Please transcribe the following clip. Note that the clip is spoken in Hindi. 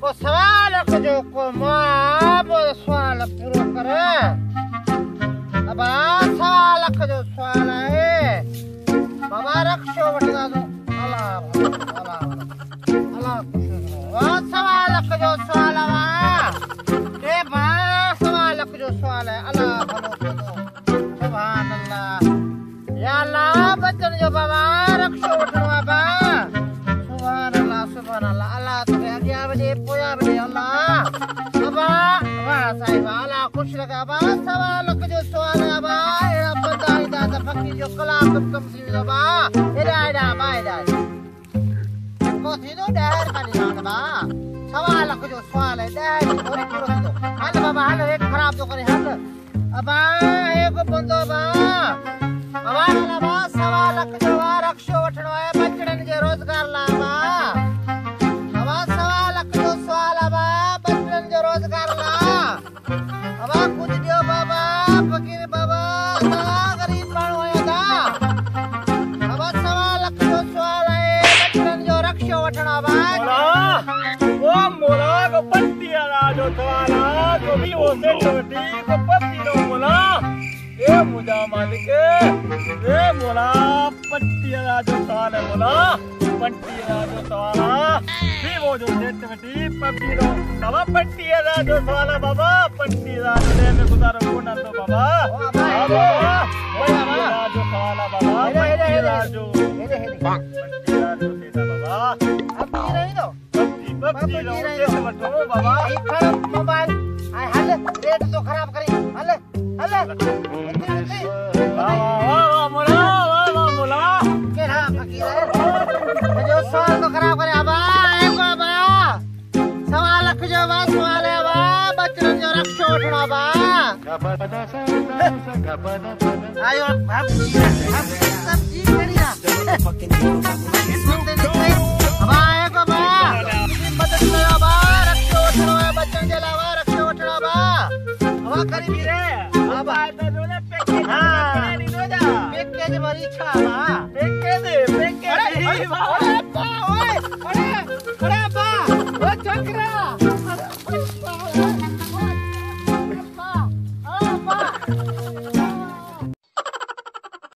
को सवाल जो को मां सवाल पूरो करे। अब सवाल जो सवाल है बाबा रक्षो वठदा दो अल्लाह अल्लाह अल्लाह सवाल जो सवाल वा के बा सवाल जो सवाल है अल्लाह भलो करो सुभान अल्लाह या अल्लाह बचन जो बाबा रक्षो वठवा बा सुभान अल्लाह अल्लाह तुझे अगिया बजे पोया बजे अल्लाह बाबा वाह साहिब अल्लाह खुश लगा बा सवाल जो सवाल है बा एड़ा बदाई दा फकी जो कलाम कम थी बा एड़ा एड़ा बा एड़ा को थी दो डर का निशान बा सवाल जो सवाल है डर थोड़ी पूरो थी दो हल बाबा हल एक खराब तो करे हल अबा एक बंदो बा बाबा हल बा सवाल जो रक्षो वठणो है बचड़न के रोजगार ला बा रोजगार ला बाबा कुछ दियो बाबा फकीर बाबा गरीब माण्हू आया था बाबा सवाल जो सवाल है बचड़न जो रक्षो वठणो बा ओ मोला को पट्टिया जो सवाल जो भी वो से छोटी को पट्टी नो मोला ए मुजा मालिक ए मोला पट्टिया जो सवाल है मोला पट्टिया जो सवाल भी वो जो सेट बेटी पट्टी नो बाबा पट्टिया जो सवाल बाबा पट्टिया ने में गुजारो कोना तो बाबा बाबा जो सवाल बाबा पट्टिया जो पट्टिया जो सेटा बाबा अब नहीं रही दो पट्टी नो से वठो बाबा ई खराब मोबाइल आय हल रेट तो खराब करी हल हल वाह मोला वाह मोला के ना फकीर जो सवाल तो खराब करे अबा एक बाबा सवाल जो बा सवाल है बा बचड़न जो रक्षो वठणो बा आयो सब्जी करी ना अबा एक बाबा मदद करो बा रक्षो वठणो है बचड़न जे लावा रक्षो वठणो बा अबा करी भी रे अबा तो जोने पैकेज नहीं दो जा पैकेज भरी छा बा पैकेज पैकेज अरे बा ओए अरे अरे बा